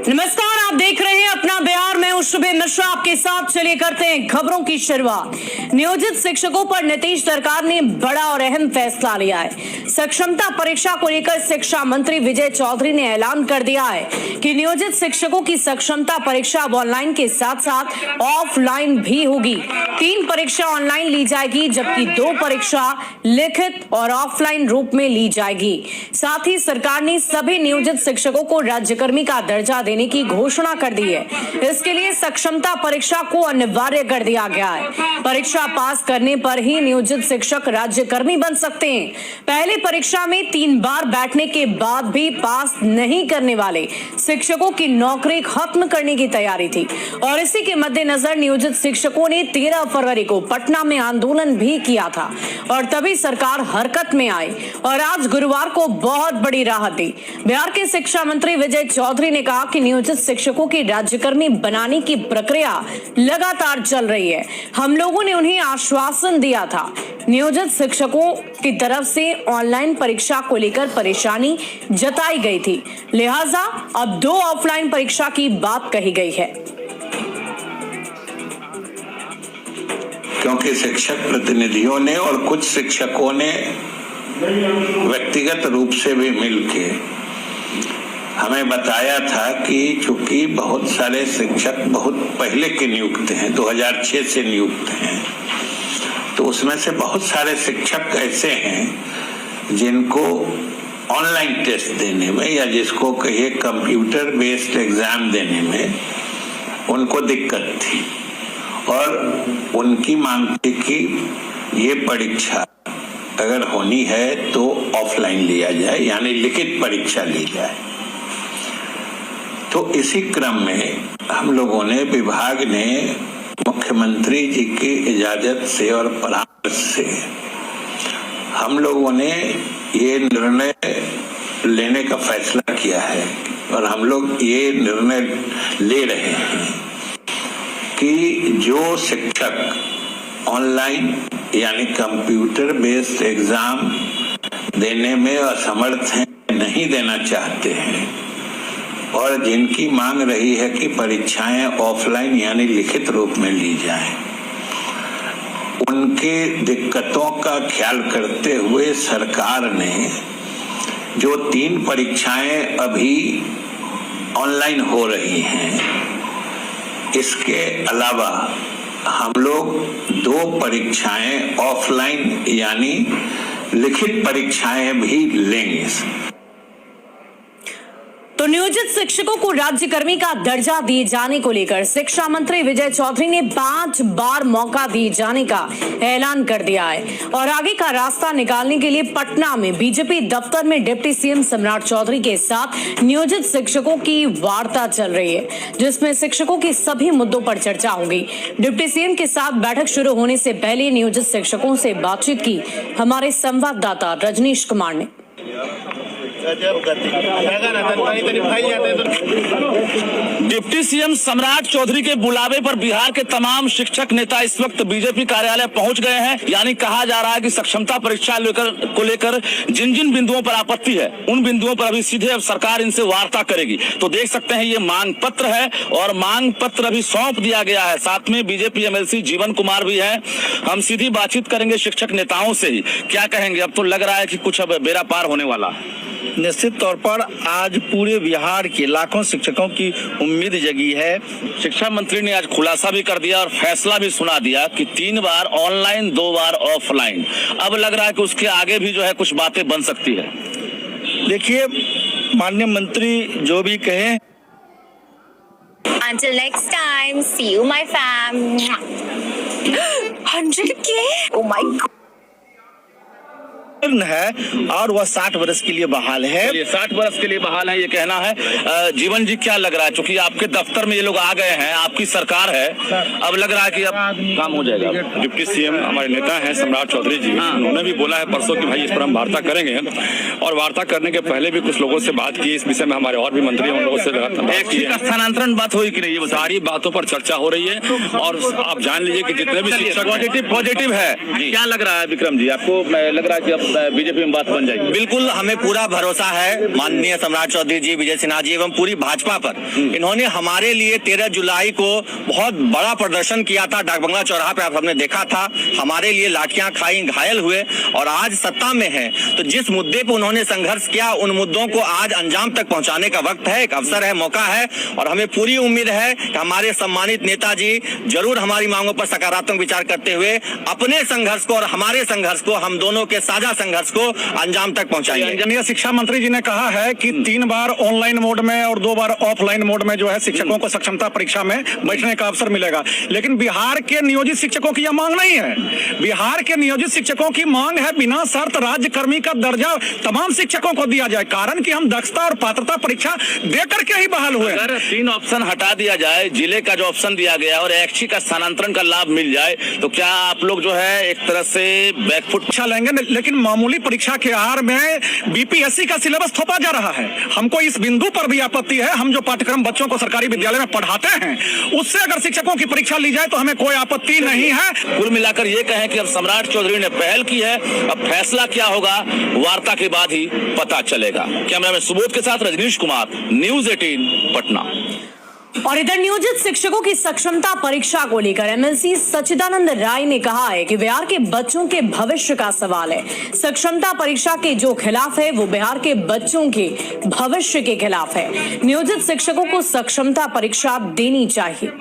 नमस्कार, आप देख रहे हैं अपना बिहार। मैं हूं शुभे मिश्रा आपके साथ। चलिए करते हैं खबरों की शुरुआत। नियोजित शिक्षकों पर नीतीश सरकार ने बड़ा और अहम फैसला लिया है। सक्षमता परीक्षा को लेकर शिक्षा मंत्री विजय चौधरी ने ऐलान कर दिया है कि नियोजित शिक्षकों की सक्षमता परीक्षा अब ऑनलाइन के साथ साथ ऑफलाइन भी होगी। 3 परीक्षा ऑनलाइन ली जाएगी, जबकि 2 परीक्षा लिखित और ऑफलाइन रूप में ली जाएगी। साथ ही सरकार ने सभी नियोजित शिक्षकों को राज्यकर्मी का दर्जा देने की घोषणा कर दी है। इसके लिए सक्षमता परीक्षा को अनिवार्य कर दिया गया है। परीक्षा पास करने पर ही नियोजित शिक्षक राज्यकर्मी बन सकते हैं। पहले परीक्षा में 3 बार बैठने के बाद भी पास नहीं करने वाले शिक्षकों की नौकरी खत्म करने की तैयारी थी और इसी के मद्देनजर नियोजित शिक्षकों ने 13 फरवरी को पटना में आंदोलन भी किया था और तभी सरकार हरकत में आई और आज गुरुवार को बहुत बड़ी राहत दी। बिहार के शिक्षा मंत्री विजय चौधरी ने कहा कि नियोजित शिक्षकों की राज्यकर्मी बनाने की प्रक्रिया लगातार चल रही है। हम लोगों ने उन्हें आश्वासन दिया था। नियोजित शिक्षकों की तरफ से ऑनलाइन परीक्षा को लेकर परेशानी जताई गई थी, लिहाजा अब 2 ऑफलाइन परीक्षा की बात कही गई है। क्योंकि शिक्षक प्रतिनिधियों ने और कुछ शिक्षकों ने व्यक्तिगत रूप से भी मिलके हमें बताया था कि चूंकि बहुत सारे शिक्षक बहुत पहले के नियुक्त हैं, 2006 से नियुक्त हैं, तो उसमें से बहुत सारे शिक्षक ऐसे हैं जिनको ऑनलाइन टेस्ट देने में या जिसको कहिए कंप्यूटर बेस्ड एग्जाम देने में उनको दिक्कत थी और उनकी मांग थी कि ये परीक्षा अगर होनी है तो ऑफलाइन लिया जाए, यानी लिखित परीक्षा ली जाए। तो इसी क्रम में हम लोगों ने, विभाग ने मुख्यमंत्री जी की इजाजत से और परामर्श से हम लोगों ने ये निर्णय लेने का फैसला किया है और हम लोग ये निर्णय ले रहे हैं कि जो शिक्षक ऑनलाइन यानी कंप्यूटर बेस्ड एग्जाम देने में असमर्थ हैं, नहीं देना चाहते हैं और जिनकी मांग रही है कि परीक्षाएं ऑफलाइन यानी लिखित रूप में ली जाएं, उनके दिक्कतों का ख्याल करते हुए सरकार ने जो 3 परीक्षाएं अभी ऑनलाइन हो रही हैं, इसके अलावा हम लोग 2 परीक्षाएं ऑफलाइन यानी लिखित परीक्षाएं भी लेंगे। तो नियोजित शिक्षकों को राज्यकर्मी का दर्जा दिए जाने को लेकर शिक्षा मंत्री विजय चौधरी ने 5 बार मौका दिए जाने का ऐलान कर दिया है और आगे का रास्ता निकालने के लिए पटना में बीजेपी दफ्तर में डिप्टी सीएम सम्राट चौधरी के साथ नियोजित शिक्षकों की वार्ता चल रही है, जिसमें शिक्षकों के सभी मुद्दों पर चर्चा होगी। डिप्टी सीएम के साथ बैठक शुरू होने से पहले नियोजित शिक्षकों से बातचीत की हमारे संवाददाता रजनीश कुमार ने। डिप्टी सीएम सम्राट चौधरी के बुलावे पर बिहार के तमाम शिक्षक नेता इस वक्त बीजेपी कार्यालय पहुंच गए हैं। यानी कहा जा रहा है कि सक्षमता परीक्षा को लेकर जिन जिन बिंदुओं पर आपत्ति है, उन बिंदुओं पर अभी सीधे अब सरकार इनसे वार्ता करेगी। तो देख सकते हैं ये मांग पत्र है और मांग पत्र अभी सौंप दिया गया है। साथ में बीजेपी एमएलसी जीवन कुमार भी है। हम सीधी बातचीत करेंगे शिक्षक नेताओं से ही। क्या कहेंगे? अब तो लग रहा है कि कुछ अब बेड़ा पार होने वाला है। निश्चित तौर पर आज पूरे बिहार के लाखों शिक्षकों की उम्मीद जगी है। शिक्षा मंत्री ने आज खुलासा भी कर दिया और फैसला भी सुना दिया कि 3 बार ऑनलाइन 2 बार ऑफलाइन। अब लग रहा है कि उसके आगे भी जो है कुछ बातें बन सकती है। देखिए, माननीय मंत्री जो भी कहें। Until next time, see you my fam. 100K? Oh my God. है और वह 60 वर्ष के लिए बहाल है। 60 वर्ष के लिए बहाल है, ये कहना है। जीवन जी, क्या लग रहा है? क्योंकि आपके दफ्तर में ये लोग आ गए हैं, आपकी सरकार है, अब लग रहा है कि अब काम हो जाएगा। डिप्टी सीएम हमारे नेता हैं सम्राट चौधरी जी, उन्होंने भी बोला है परसों कि भाई इस पर हम वार्ता करेंगे और वार्ता करने के पहले भी कुछ लोगों से बात की इस विषय में। हमारे और भी मंत्री उन लोगों से स्थानांतरण बात हुई कि नहीं, ये सारी बातों पर चर्चा हो रही है और आप जान लीजिए कि जितने भी शिक्षक पॉजिटिव है। क्या लग रहा है विक्रम जी आपको? लग रहा है कि अब बीजेपी में बात बन जाएगी? बिल्कुल, हमें पूरा भरोसा है माननीय सम्राट चौधरी जी, विजय सिन्हा जी एवं पूरी भाजपा पर। इन्होंने हमारे लिए 13 जुलाई को बहुत बड़ा प्रदर्शन किया था डाकबंगला चौराहा पे, आप हमने देखा था। हमारे लिए लाठियां खाई, घायल हुए और आज सत्ता में है। तो जिस मुद्दे पे उन्होंने संघर्ष किया, उन मुद्दों को आज अंजाम तक पहुंचाने का वक्त है, एक अवसर है, मौका है। और हमें पूरी उम्मीद है कि हमारे सम्मानित नेताजी जरूर हमारी मांगों पर सकारात्मक विचार करते हुए अपने संघर्ष को और हमारे संघर्ष को, हम दोनों के साझा संघर्ष को अंजाम तक पहुंचाएंगे। माननीय शिक्षा मंत्री जी ने कहा है कि 3 बार ऑनलाइन मोड में और 2 बार ऑफलाइन मोड में जो है शिक्षकों को सक्षमता परीक्षा में बैठने का अवसर मिलेगा। लेकिन बिहार के नियोजित शिक्षकों की यह मांग नहीं है। बिहार के नियोजित शिक्षकों की मांग है बिना शर्त राज्य कर्मी का दर्जा तमाम शिक्षकों को दिया जाए, कारण कि हम दक्षता और पात्रता परीक्षा देकर के ही बहाल हुए। अगर 3 ऑप्शन हटा दिया जाए, जिले का जो ऑप्शन दिया गया और ऐच्छिक का स्थानांतरण का लाभ मिल जाए, तो क्या आप लोग जो है एक तरह से बैकफुट परीक्षा लेंगे? लेकिन मामूली परीक्षा के आड़ में बीपीएससी का सिलेबस थोपा जा रहा है। हमको इस बिंदु पर भी आपत्ति है। हम जो पाठ्यक्रम बच्चों को सरकारी विद्यालय में पढ़ाते हैं, उससे अगर शिक्षकों की परीक्षा ली जाए तो हमें कोई आपत्ति नहीं है। कुल मिलाकर ये कहें कि अब सम्राट चौधरी ने पहल की है, अब फैसला क्या होगा वार्ता के बाद ही पता चलेगा। कैमरामैन सुबोध के साथ रजनीश कुमार, न्यूज़ 18 पटना। और इधर नियोजित शिक्षकों की सक्षमता परीक्षा को लेकर एमएलसी सच्चिदानंद राय ने कहा है कि बिहार के बच्चों के भविष्य का सवाल है। सक्षमता परीक्षा के जो खिलाफ है वो बिहार के बच्चों के भविष्य के खिलाफ है। नियोजित शिक्षकों को सक्षमता परीक्षा देनी चाहिए।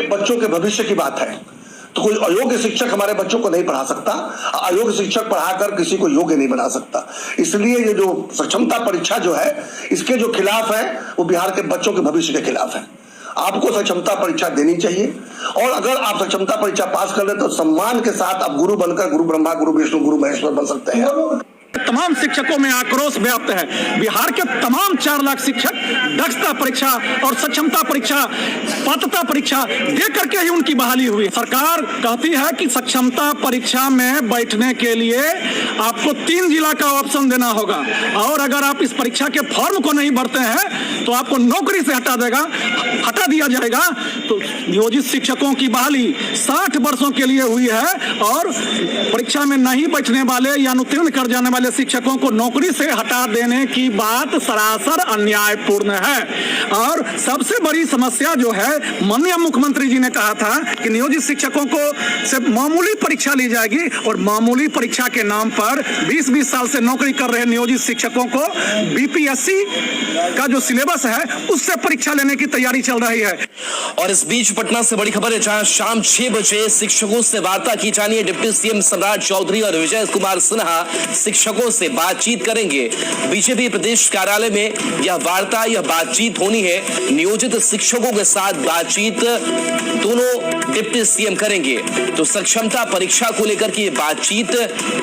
बच्चों के भविष्य की बात है तो कोई अयोग्य शिक्षक हमारे बच्चों को नहीं पढ़ा सकता, अयोग्य शिक्षक पढ़ाकर किसी को योग्य नहीं बना सकता। इसलिए ये जो सक्षमता परीक्षा जो है, इसके जो खिलाफ है वो बिहार के बच्चों के भविष्य के खिलाफ है। आपको सक्षमता परीक्षा देनी चाहिए और अगर आप सक्षमता परीक्षा पास कर ले तो सम्मान के साथ आप गुरु बनकर गुरु ब्रह्मा, गुरु विष्णु, गुरु महेश्वर बन सकते हैं। तमाम शिक्षकों में आक्रोश व्याप्त है। बिहार के तमाम 4 लाख शिक्षक दक्षता परीक्षा और सक्षमता परीक्षा, पात्रता परीक्षा दे करके ही उनकी बहाली हुई। सरकार कहती है कि सक्षमता परीक्षा में बैठने के लिए आपको 3 जिला का ऑप्शन देना होगा और अगर आप इस परीक्षा के फॉर्म को नहीं भरते हैं तो आपको नौकरी से हटा दिया जाएगा। तो नियोजित शिक्षकों की बहाली 60 वर्षों के लिए हुई है और परीक्षा में नहीं बैठने वाले या अनुत्तीर्ण कर जाने वाले शिक्षकों को नौकरी से हटा देने की बात सरासर अन्यायपूर्ण है। और सबसे बड़ी समस्या जो है, माननीय मुख्यमंत्री जी ने कहा था कि नियोजित शिक्षकों को से मामूली परीक्षा ली जाएगी और मामूली परीक्षा के नाम पर 20-20 साल से नौकरी कर रहे नियोजित शिक्षकों को बीपीएससी का जो सिलेबस है उससे परीक्षा लेने की तैयारी चल रही है। और इस बीच पटना से बड़ी खबर है, जहां शाम 6 बजे शिक्षकों से वार्ता की जानी है। डिप्टी सीएम सम्राट चौधरी और विजय कुमार सिन्हा शिक्षकों से बातचीत करेंगे। बीजेपी प्रदेश कार्यालय में यह वार्ता, यह बातचीत होनी है। नियोजित शिक्षकों के साथ बातचीत दोनों डिप्टी सीएम करेंगे। तो सक्षमता परीक्षा को लेकर की बातचीत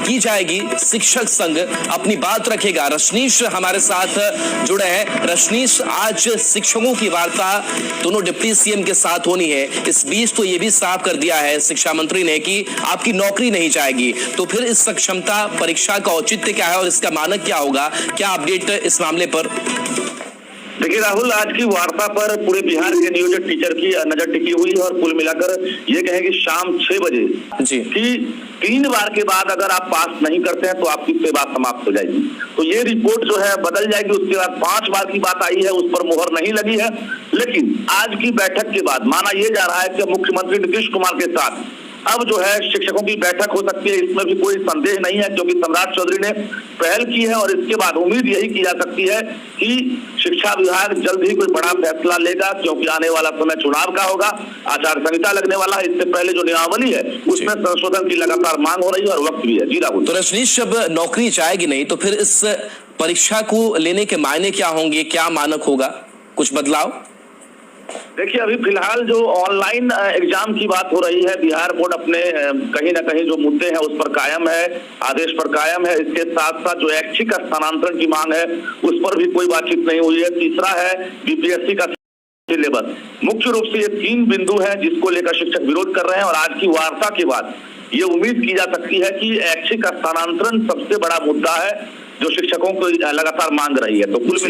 की जाएगी। शिक्षक संघ अपनी बात रखेगा। रशनीश हमारे साथ जुड़े हैं। रशनीश, आज शिक्षकों की वार्ता दोनों डिप्टी सीएम के साथ होनी है। इस बीच तो ये भी साफ कर दिया है शिक्षा मंत्री ने कि आपकी नौकरी नहीं जाएगी। तो फिर इस सक्षमता परीक्षा का औचित्य क्या है और इसका मानक क्या होगा? क्या अपडेट इस मामले पर? देखिए राहुल, आज की वार्ता पर पूरे बिहार के नियोजित टीचर की नजर टिकी हुई है और कुल मिलाकर ये कहें कि शाम 6 बजे कि 3 बार के बाद अगर आप पास नहीं करते हैं तो आपकी सेवा समाप्त हो जाएगी। तो ये रिपोर्ट जो है बदल जाएगी। उसके बाद 5 बार की बात आई है, उस पर मुहर नहीं लगी है। लेकिन आज की बैठक के बाद माना यह जा रहा है कि मुख्यमंत्री नीतीश कुमार के साथ अब जो है शिक्षकों की बैठक हो सकती है। इसमें भी कोई संदेह नहीं है क्योंकि सम्राट चौधरी ने पहल की है और इसके बाद उम्मीद यही की जा सकती है कि शिक्षा विभाग जल्द ही कोई बड़ा फैसला लेगा, क्योंकि आने वाला समय चुनाव का होगा, आचार संहिता लगने वाला है। इससे पहले जो नियमावली है उसमें संशोधन की लगातार मांग हो रही है और वक्त भी है। जी राहुल। तो रजनीश, जब नौकरी जाएगी नहीं तो फिर इस परीक्षा को लेने के मायने क्या होंगे? क्या मानक होगा? कुछ बदलाव? देखिए, अभी फिलहाल जो ऑनलाइन एग्जाम की बात हो रही है, बिहार बोर्ड अपने कहीं ना कहीं जो मुद्दे हैं उस पर कायम है, आदेश पर कायम है। इसके साथ साथ जो ऐच्छिक स्थानांतरण की मांग है उस पर भी कोई बातचीत नहीं हुई है। तीसरा है बीपीएससी का सिलेबस। मुख्य रूप से ये 3 बिंदु हैं जिसको लेकर शिक्षक विरोध कर रहे हैं और आज की वार्ता के बाद ये उम्मीद की जा सकती है कि ऐच्छिक स्थानांतरण सबसे बड़ा मुद्दा है जो शिक्षकों को लगातार मांग रही है। तो कुल मिला